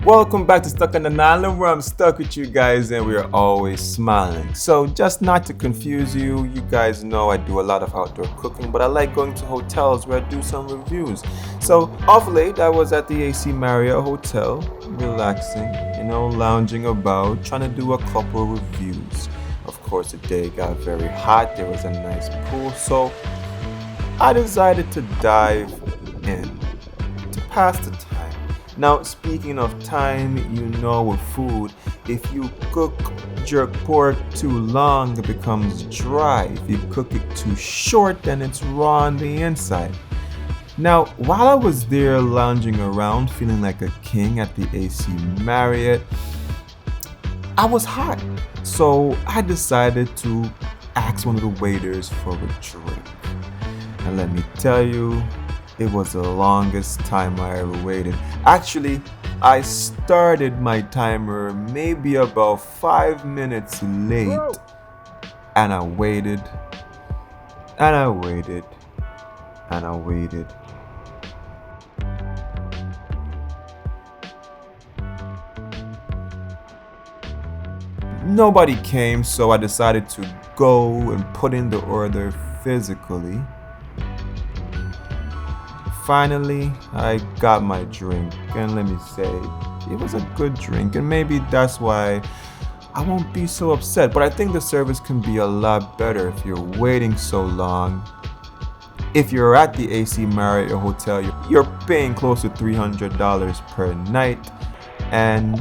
Welcome back to Stuck on an Island, where I'm stuck with you guys and we're always smiling. So just not to confuse you, you guys know I do a lot of outdoor cooking, but I like going to hotels where I do some reviews. So off late, I was at the AC Marriott Hotel, relaxing, lounging about, trying to do a couple reviews. Of course, the day got very hot, there was a nice pool, so I decided to dive in to pass the time. Now, speaking of time, with food, if you cook jerk pork too long, it becomes dry. If you cook it too short, then it's raw on the inside. Now, while I was there lounging around, feeling like a king at the AC Marriott, I was hot. So I decided to ask one of the waiters for a drink. And let me tell you, it was the longest time I ever waited. Actually, I started my timer maybe about 5 minutes late. Whoa. And I waited, and I waited, and I waited. Nobody came, so I decided to go and put in the order physically. Finally, I got my drink, and let me say, it was a good drink, and maybe that's why I won't be so upset. But I think the service can be a lot better if you're waiting so long. If you're at the AC Marriott Hotel, you're paying close to $300 per night, and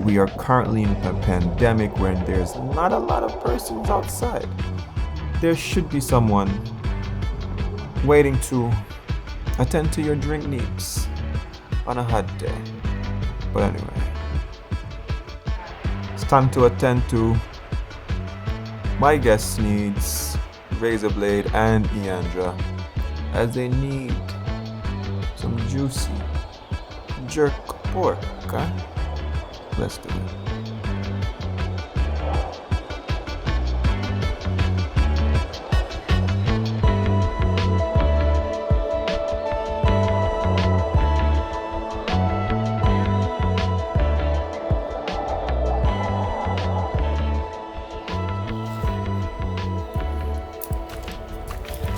we are currently in a pandemic where there's not a lot of persons outside. There should be someone waiting to attend to your drink needs on a hot day. But anyway, it's time to attend to my guests' needs, Razor Blade and Iandra, as they need some juicy jerk pork. Okay? Let's do it.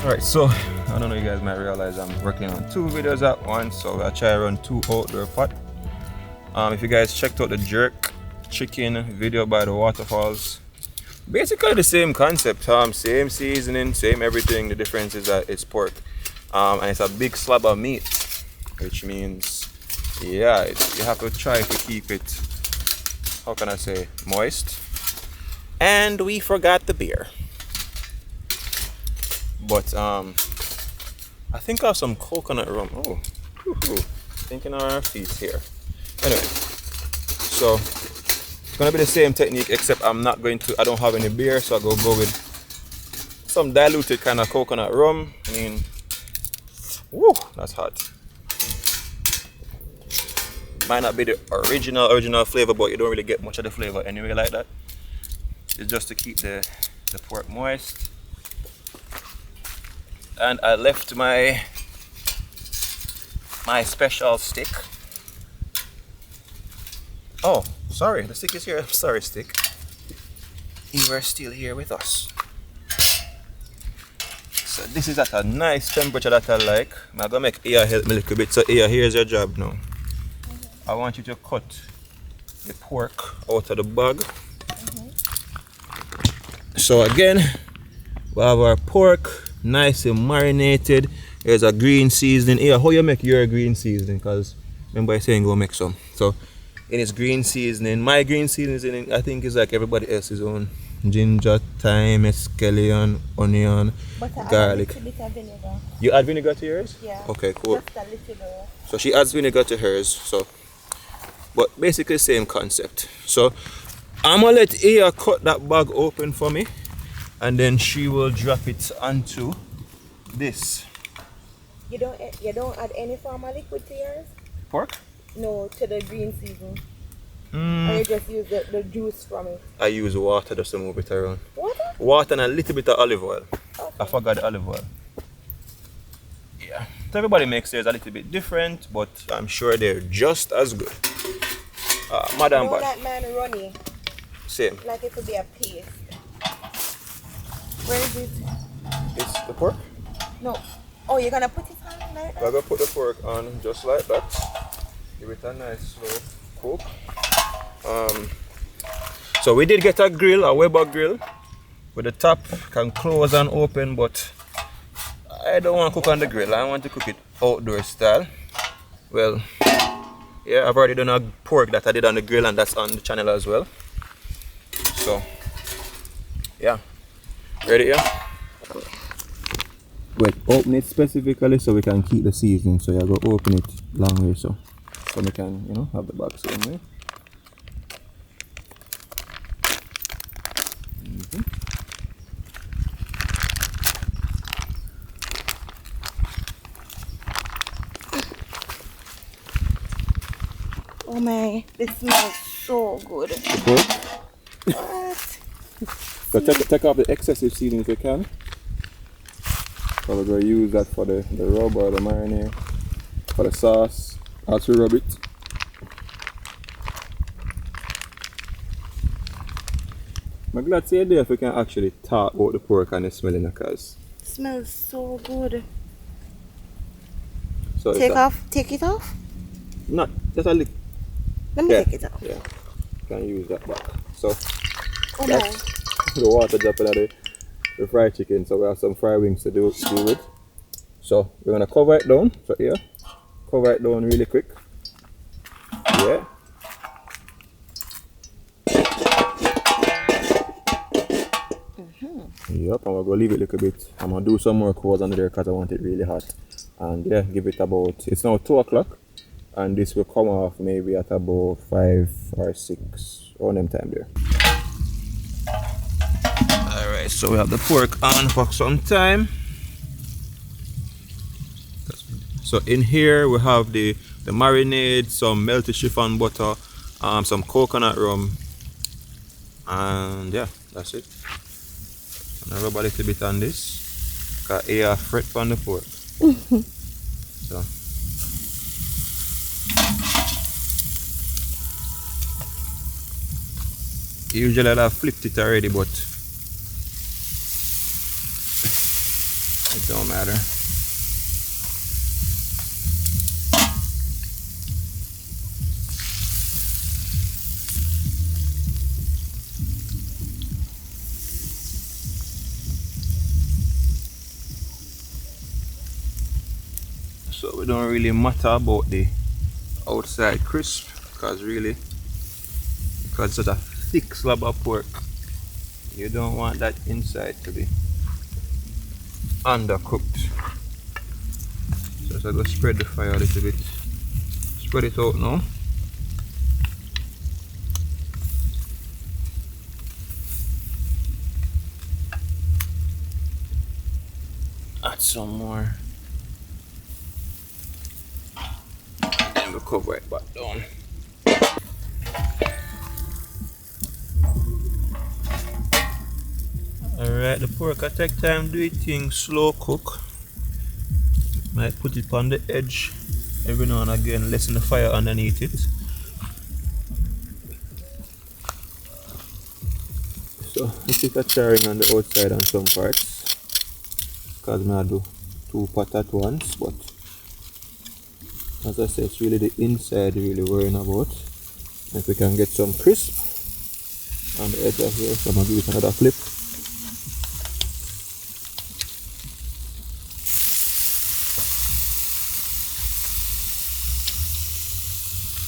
Alright, so I don't know, you guys might realize I'm working on 2 videos at once, so I try to run 2 outdoor pot. If you guys checked out the jerk chicken video by the waterfalls, basically the same concept, same seasoning, same everything. The difference is that it's pork, and it's a big slab of meat, which means, yeah, you have to try to keep it, how can I say, moist. And we forgot the beer. But I think I have some coconut rum. Oh, thinking on our feet here. Anyway, so it's gonna be the same technique, except I don't have any beer, so I go with some diluted kind of coconut rum. I mean, woo, that's hot. Might not be the original flavor, but you don't really get much of the flavor anyway like that. It's just to keep the pork moist. And I left my special stick. Oh, sorry, the stick is here. I'm sorry, stick. You are still here with us. So this is at a nice temperature that I like. I'm gonna make Aya help me a little bit. So Aya, here's your job now. I want you to cut the pork out of the bag. So again, we have our pork. Nice and marinated. There's a green seasoning. Here, how you make your green seasoning? Because remember I saying go make some. So in its green seasoning, my green seasoning I think is like everybody else's own. Ginger, thyme, scallion, onion, garlic. Add a little bit of vinegar. You add vinegar to yours? Yeah. Okay, cool. Just a little bit. So she adds vinegar to hers. So, but basically same concept. So I'm gonna let Aya cut that bag open for me, and then she will drop it onto this. You don't add any form of liquid to yours? Pork? No, to the green seasoning. Or you just use the juice from it? I use water just to move it around. Water? Water and a little bit of olive oil. Okay. I forgot the olive oil. Yeah. So everybody makes theirs a little bit different, but I'm sure they're just as good. Madam, No, but that man running. same. Like it could be a paste. Where is it? It's the pork. No. Oh, you're gonna put it on like that? I'm gonna put the pork on just like that. Give it a nice slow cook. So we did get a grill, a Weber grill, with the top can close and open, but I don't want to cook on the grill. I want to cook it outdoor style. Well, yeah, I've already done a pork that I did on the grill, and that's on the channel as well. So, yeah, ready? Yeah. Wait, open it specifically so we can keep the seasoning. So you're gonna open it long way so we can, you know, have the box in there. Oh my, this smells so good. Pork. What? So take off the excessive seasoning if you can. So we're going to use that for the rub or the marinade, for the sauce, as we rub it. I'm glad to see there if we can actually talk about the pork and the smelling, because It smells so good. so Take it off? Not just a little. Let me take it off. Yeah, can use that back. So Oh that's the water dropping out of the fried chicken. So we have some fried wings to do with. So we're gonna cover it down. So here, cover it down really quick. Yeah. Yep, and we're gonna leave it a little bit. I'm gonna do some more coals under there because I want it really hot. And yeah, give it about, it's now 2 o'clock, and this will come off maybe at about 5 or 6 around them time there. Alright, so we have the pork on for some time. So in here we have the marinade, some melted chiffon butter, some coconut rum, and yeah, that's it. And I rub a little bit on this because I fret from the pork. So usually I've flipped it already, but it don't matter. So we don't really matter about the outside crisp, because it's such a thick slab of pork, you don't want that inside to be undercooked. So I'm going to spread the fire a little bit. Spread it out now. Add some more. And we'll cover it back down. Alright, the pork I take time, do it thing slow cook. Might put it on the edge every now and again, lessen the fire underneath it. So I put a charring on the outside on some parts, because I do 2 pots at once, but as I said, it's really the inside really worrying about. If we can get some crisp on the edge of here, so I'm going to give it another flip.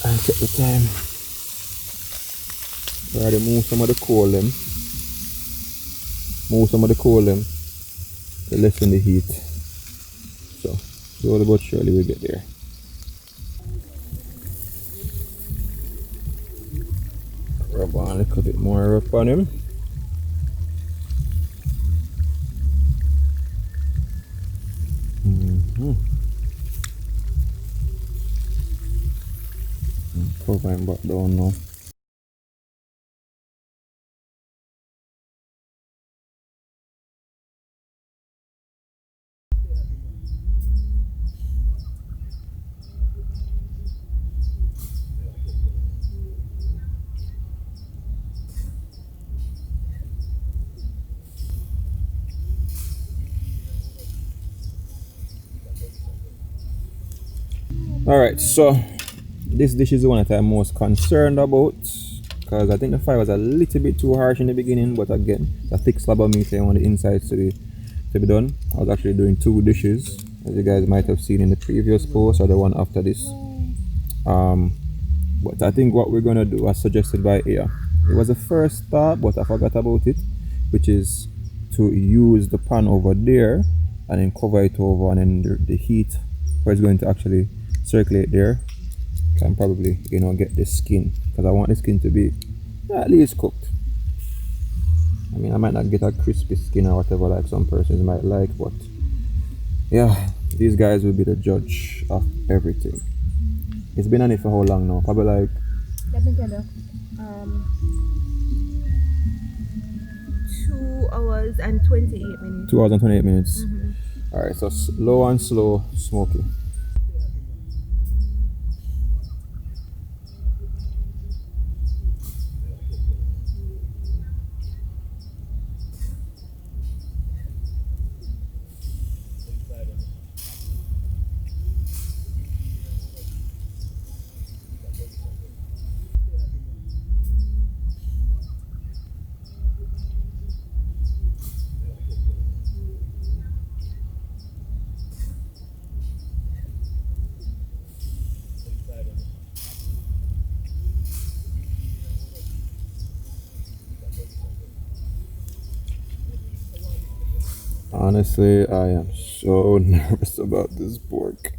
And take the time. Already move some of the coal them. To lessen the heat. So slowly but surely we get there. Rub on a little bit more up on him. Cover him back down now. Alright, so this dish is the one that I'm most concerned about because I think the fire was a little bit too harsh in the beginning, but again, it's a thick slab of meat and I want the insides to be done. I was actually doing 2 dishes, as you guys might have seen in the previous post or the one after this. But I think what we're gonna do, as suggested by Aya, it was the first thought, but I forgot about it, which is to use the pan over there and then cover it over, and then the heat where it's going to actually circulate there can probably, you know, get the skin, because I want the skin to be at least cooked. I mean, I might not get a crispy skin or whatever like some persons might like, but yeah, these guys will be the judge of everything. It's been on it for how long now? Probably like... Let me tell you. 2 hours and 28 minutes. 2 hours and 28 minutes. Alright, so low and slow smoky. Honestly, I am so nervous about this pork.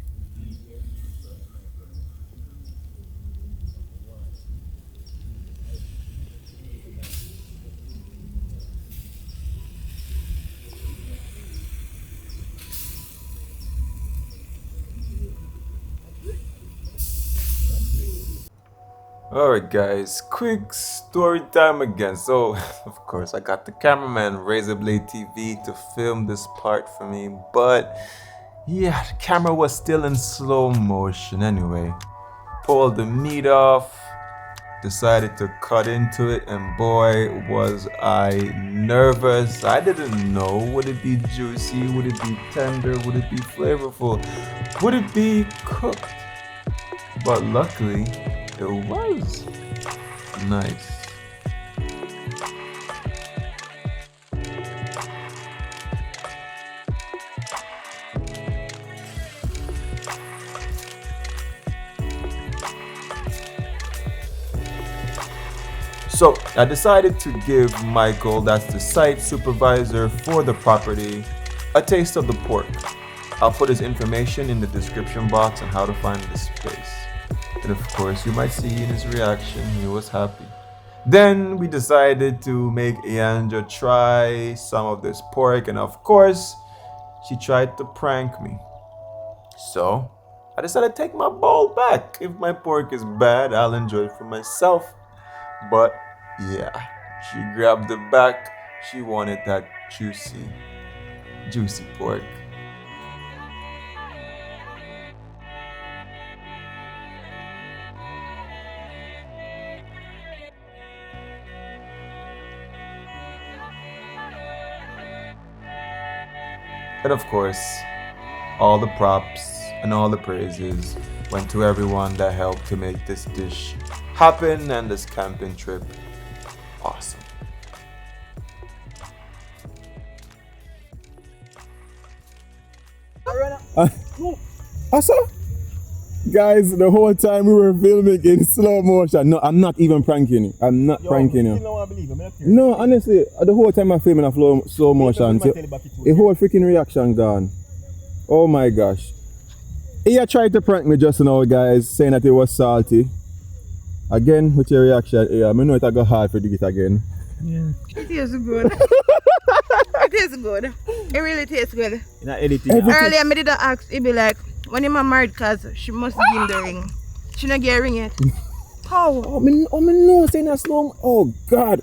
Alright guys, quick story time again. So, of course, I got the cameraman Razorblade TV to film this part for me, but yeah, the camera was still in slow motion anyway. Pulled the meat off, decided to cut into it, and boy was I nervous. I didn't know, would it be juicy, would it be tender, would it be flavorful, would it be cooked? But luckily, it was nice. So I decided to give Michael, that's the site supervisor for the property, a taste of the pork. I'll put his information in the description box on how to find this place. And of course, you might see in his reaction, he was happy. Then we decided to make Iandra try some of this pork, and of course, she tried to prank me. So I decided to take my bowl back. If my pork is bad, I'll enjoy it for myself. But yeah, she grabbed the back. She wanted that juicy pork. And of course, all the props and all the praises went to everyone that helped to make this dish happen and this camping trip awesome. Asa? Guys, the whole time we were filming in slow motion. No, I'm not even pranking you. I'm not pranking you. No, honestly, the whole time I'm filming in slow motion, the whole freaking reaction gone. Oh my gosh. He tried to prank me just now, guys, saying that it was salty. Again, with your reaction, I know it got hard for it again. Yeah. It tastes good. It tastes good. It really tastes good. Not editing. Earlier, I did ask, it be like, when you're married, because she must give him the ring. She not get a ring yet. How? Oh, me no, saying that slow. Oh, God.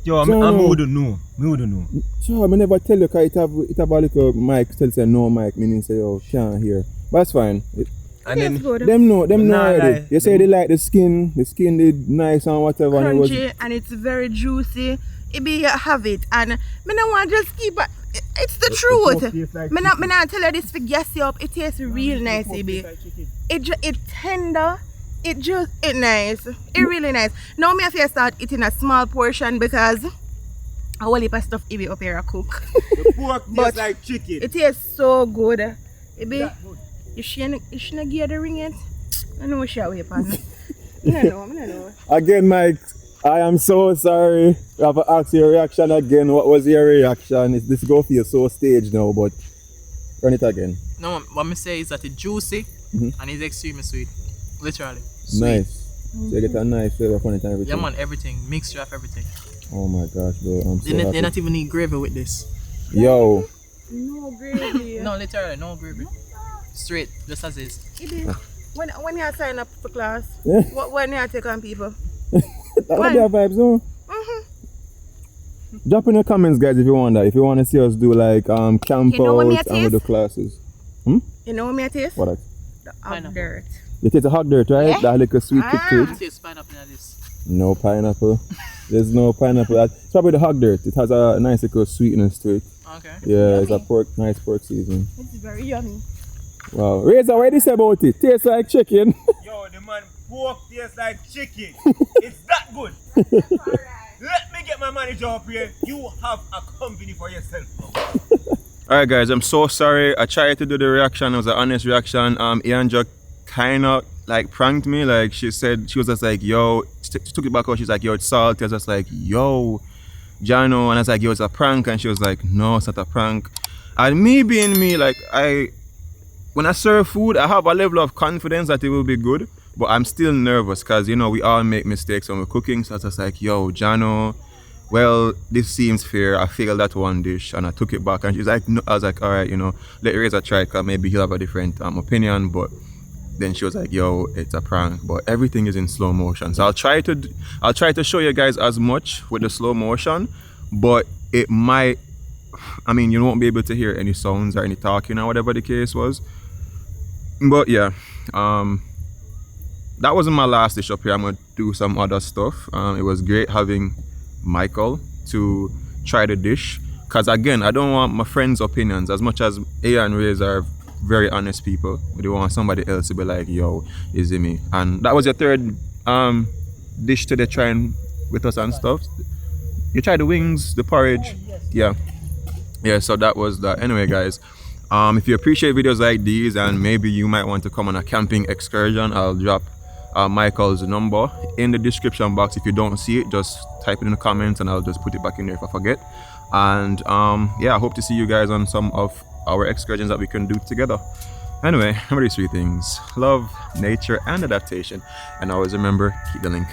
Yo, I wouldn't know. I wouldn't know. Sure, I never tell you because it have a little mic, tell say no mic, meaning say, oh, can't hear. But that's fine. And then, them know already. You say they like the skin is nice and whatever. Crunchy, and it's very juicy. It be have it, and me don't want to just keep it. It's the truth. Me not tell you this for gas you up. It tastes real nice, it be. it tender. It nice. It really nice. Now me have to start eating a small portion because a whole heap of stuff Ibby up here a cook. The pork But tastes like chicken. It tastes so good. Ibby, you shouldn't give the ring yet? I know what she away pan. I don't know. Again, Mike, I am so sorry. I have to ask your reaction again. What was your reaction? This go feel so staged now, but run it again. No, what me say is that it's juicy and it's extremely sweet. Literally. Sweet. Nice. So you get a nice flavor from it and everything. Yeah man, everything. Mixture of everything. Oh my gosh, bro. I'm so They happy. not even need gravy with this. Yo. No gravy. No, literally, no gravy. Straight, just as is. Ibby, when you sign up for class, Yeah. when you take on people? That would be our vibes, no? Drop in the comments, guys, if you want that. If you want to see us do like camp You know what me outs a and we do taste? classes. You know what me taste? What that? The hot dirt. You taste a hot dirt, right? Yeah. That little sweet kick to it. Taste pineapple in this. No pineapple. There's no pineapple. It's probably the hot dirt. It has a nice little sweetness to it. Okay. Yeah, it's a Yummy. nice pork season. It's very yummy. Wow. Razor, what do you say about it? Tastes like chicken. Yo, the man pork tastes like chicken. It's that good. Let me get my manager up here. You have a company for yourself. Alright guys, I'm so sorry. I tried to do the reaction. It was an honest reaction. Iandra kind of like pranked me. Like she said, she was just like, yo, she took it back out. She's like, yo, it's salty. I was just like, yo, Jano. And I was like, yo, it's a prank. And she was like, no, it's not a prank. And me being me, like when I serve food, I have a level of confidence that it will be good. But I'm still nervous because, you know, we all make mistakes when we're cooking. So I was just like, yo, Jano, well, this seems fair. I failed that one dish and I took it back. And she's like, no. I was like, all right, you know, let Razor try it because maybe he'll have a different opinion. But then she was like, yo, it's a prank. But everything is in slow motion. So I'll try to show you guys as much with the slow motion. But it might, I mean, you won't be able to hear any sounds or any talking or whatever the case was. But yeah, that wasn't my last dish up here. I'm gonna do some other stuff. It was great having Michael to try the dish, because again, I don't want my friends' opinions. As much as A and Ray's are very honest people, we don't want somebody else to be like, yo, is it me? And that was your third dish today trying with us and stuff. You tried the wings, the porridge. Yeah, so that was that. Anyway guys, if you appreciate videos like these and maybe you might want to come on a camping excursion, I'll drop Michael's number in the description box. If you don't see it, just type it in the comments and I'll just put it back in there if I forget. And yeah, I hope to see you guys on some of our excursions that we can do together. Anyway, remember these three things: love, nature, and adaptation. And always remember, keep the link.